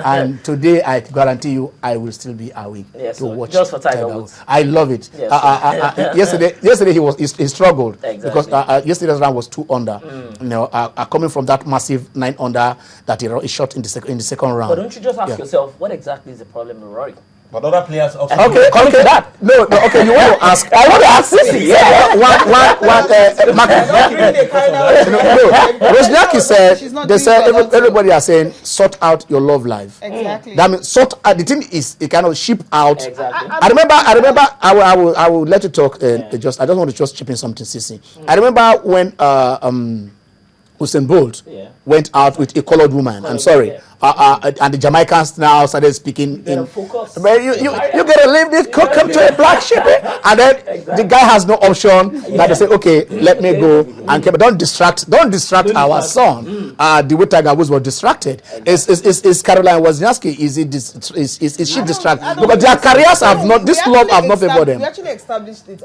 And today, I guarantee you, I will still be awake to watch. Just for Tiger Woods. I love it. Yes, yesterday he struggled exactly. because yesterday's round was 2 under. You know, coming from that massive 9 under that he shot in the second round. But don't you just ask yourself, what exactly is the problem with Rory? But other players also. Okay, coming to that. No, okay, you want to ask. I want to ask Missy. Yeah. Rosniaki said, they said, everybody are saying, sort out your love life. Exactly. That means, the thing is, it kind of ship out. Exactly. I remember, I will let you talk, I just want to just chip in something, Sissy. I remember when, Usain Bolt went out with a colored woman. I'm sorry. And the Jamaicans now started speaking in. Focus. But you gotta leave this, come to a black ship, and then the guy has no option. That they say, okay, let me go and don't distract our son. The way Tiger Woods was distracted. Is Caroline Wozniacki? Is she distracted? Because their careers have not. This love have not favored them. We actually established it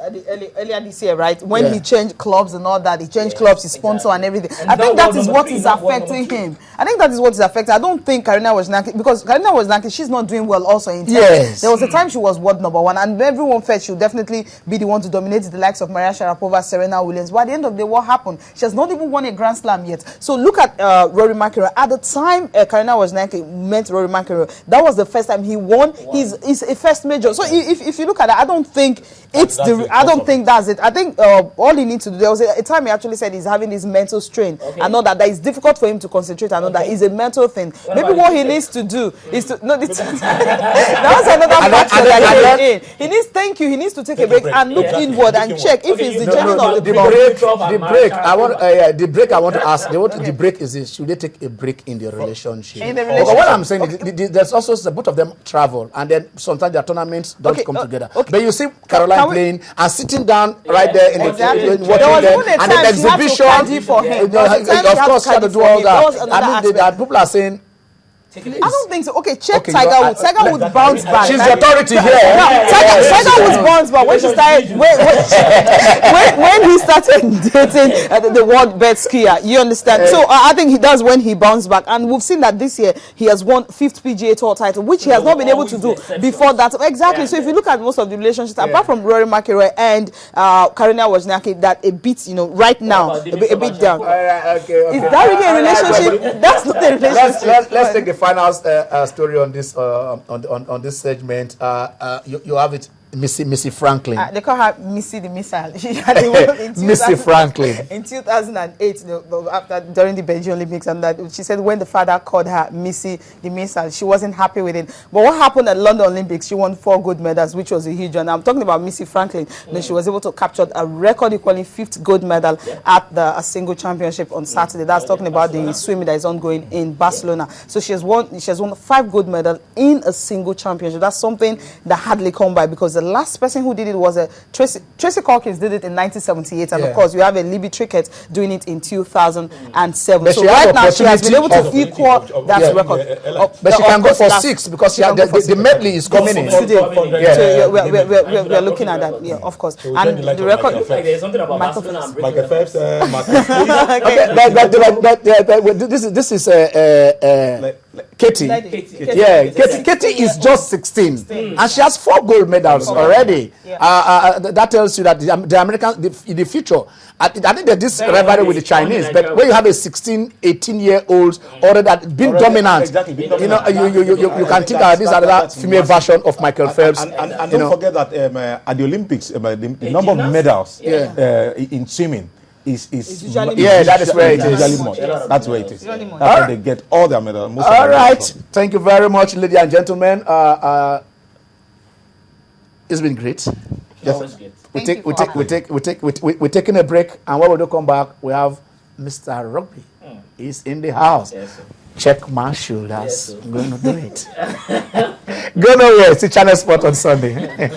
earlier this year, right? When he changed clubs and all that, he changed clubs, his sponsor and everything. I think that is what is affecting him. I think that is what is affecting. I don't think Karina Wozniacki, because Karina Wozniacki, she's not doing well also in tennis. Yes. There was a time she was world #1, and everyone felt she would definitely be the one to dominate the likes of Maria Sharapova, Serena Williams. But at the end of the day, what happened? She has not even won a Grand Slam yet. So look at Rory McIlroy. At the time Karina Wozniacki met Rory McIlroy, that was the first time he won his first major. So if you look at it, I don't think it's I don't think that's it. I think all he needs to do, there was a time he actually said he's having this mental strain. I know that it's difficult for him to concentrate. I know that it's a mental thing. Maybe what he needs to do is to that was another factor that came in. He needs he needs to take a break and look inward and check if it's the genuine of the break. I want to ask. The break is this: should they take a break in their relationship? But what I'm saying is, there's also both of them travel, and then sometimes their tournaments don't come together. But you see Caroline playing and sitting down right there in the watching them, and the exhibition. Of course, she had to do all that. I mean, people are saying. I don't think so. Okay, check Tiger Woods. Tiger Woods bounced back. She's the authority here. Tiger Woods bounced back when she started. When he started dating the world best skier, you understand? So I think he does when he bounced back, and we've seen that this year he has won 5th PGA Tour title, which he has not been able to do before that. Exactly. So if you look at most of the relationships, apart from Rory McIlroy and Karina Wozniacki, that a bit, right now, a bit down. Is that really a relationship? That's not a relationship. Let's take the final story on this on this segment. You have it, Missy Franklin. They call her Missy the Missile. She had Missy Franklin in 2008, during the Beijing Olympics, and that she said when the father called her Missy the Missile, she wasn't happy with it. But what happened at London Olympics? She won 4 gold medals, which was a huge one. I'm talking about Missy Franklin. She was able to capture a record equaling 5th gold medal at the single championship on Saturday. That's talking about the swimming that is ongoing in Barcelona. So she has won 5 gold medals in a single championship. That's something that hardly come by, because the last person who did it was Tracy Corkins did it in 1978, and of course you have a Libby Trickett doing it in 2007. But so right now she has been able to equal that record. But she can go for 6 because the medley is coming in. Today. We're looking at that. Yeah, of course. And the record. There's something about Barcelona and Michael Phelps. This is Katie. Yeah, Katie is just 16, and she has 4 gold medals already. That tells you that the Americans, in the future, I think that this rivalry with the Chinese, but when you have a 16, 18-year-old already been dominant, you can think that this is another female version of Michael Phelps. And don't forget that at the Olympics, the number of medals in swimming is that is where it is. That's where it is. That's where they get all their medals. All right. Thank you very much, ladies and gentlemen. It's been great. We're taking a break, and when we do come back, we have Mr. Rugby. He's in the house. Yes, check my shoulders. I'm going to do it. Go nowhere. See Channel Sport on Sunday.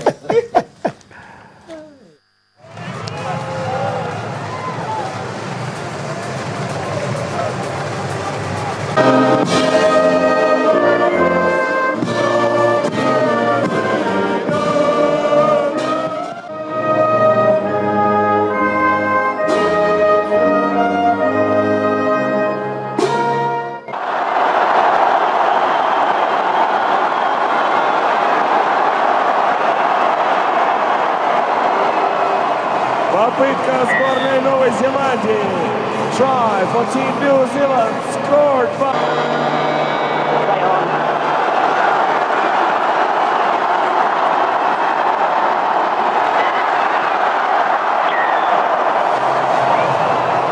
Попытка сборной Новой Зеландии. Try for Team New Zealand. Scored by...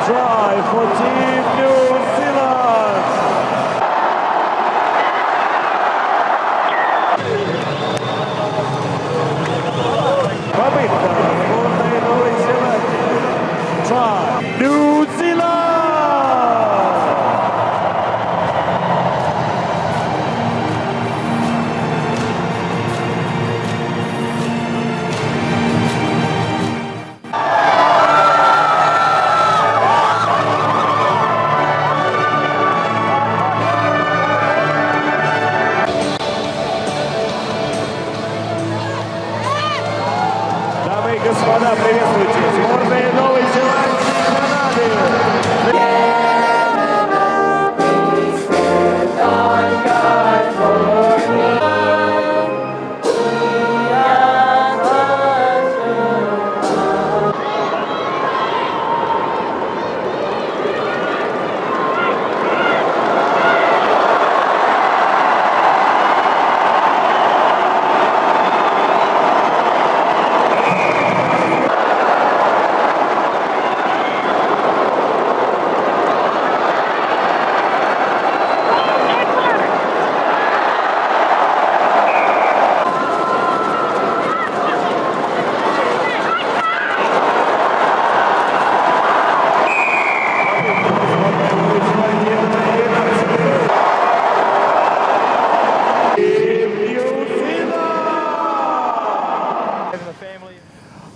Try for Team New Zealand. Попытка сборной Новой Зеландии. Try New Zealand. Дамы и господа, приветствуйте сборные Новой Зеландии и Канады.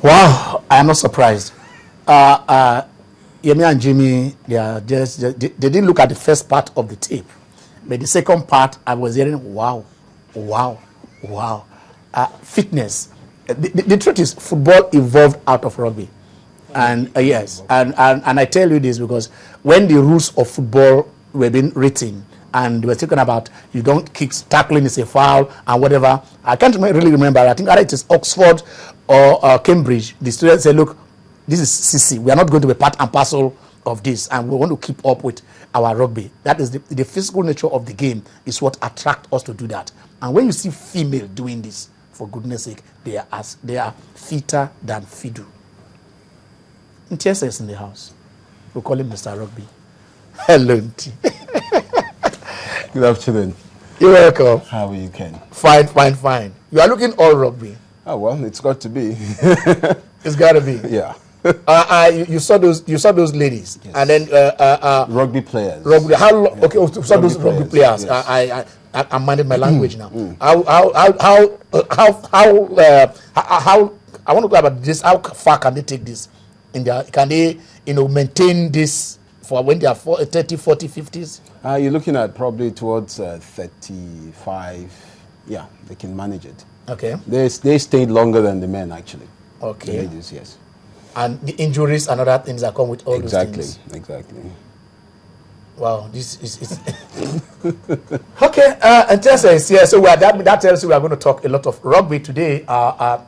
Wow, I am not surprised. Yemi and Jimmy, they didn't look at the first part of the tape, but the second part, I was hearing, wow. Fitness. The truth is, football evolved out of rugby. And yes, and I tell you this because when the rules of football were being written, and they were talking about you don't kick, tackling is a foul and whatever. I can't really remember. I think either it is Oxford or Cambridge. The students say, look, this is CC. We are not going to be part and parcel of this, and we want to keep up with our rugby. That is the physical nature of the game is what attracts us to do that. And when you see female doing this, for goodness sake, they are fitter than Fidu. Ntiesa is in the house. We call him Mr. Rugby. Hello, Nti. Good afternoon. You're welcome. How are you, Ken? Fine. You are looking all rugby. Oh well, it's got to be. It's got to be. Yeah. You saw those ladies, yes. And then Rugby players. Rugby. How long? Yeah. Okay, you saw those rugby players. Yes. I'm minding my language now. How I want to go about this. How far can they take this? Can they maintain this for when they are 30, 40, 50s? You're looking at probably towards 35. Yeah, they can manage it. Okay. They stayed longer than the men, actually. Okay. The ladies, yes. And the injuries and other things that come with all those things. Exactly. Wow, this is okay. And Tessa is here, so that tells you we are going to talk a lot of rugby today.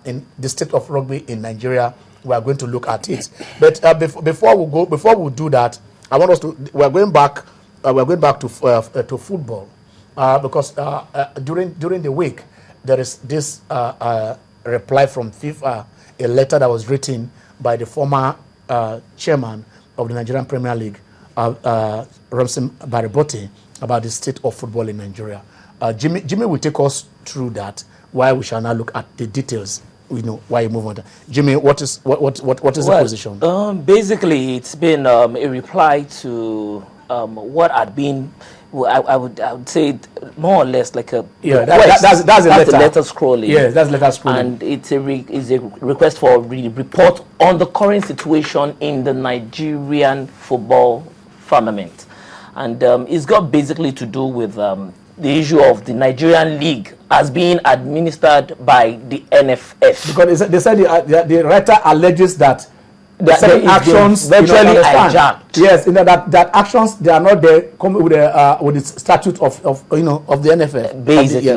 In the state of rugby in Nigeria, we are going to look at it. But before we do that, I want us to. We are going back to football because during the week there is this reply from FIFA, a letter that was written by the former chairman of the Nigerian Premier League, Ramson Baribote, about the state of football in Nigeria. Jimmy will take us through that, while we shall now look at the details. Why you move on. Jimmy, what is the position? Basically, it's been a reply to what had been, I would say, more or less like a that's the letter scrolling. Yes, that's letter scrolling. And it's a request for a report on the current situation in the Nigerian football firmament, and it's got basically to do with the issue of the Nigerian league as being administered by the NFF. Because they said the writer alleges that certain actions virtually hijacked. Yes, that actions they are not there come with the statute of the NFF. Basically.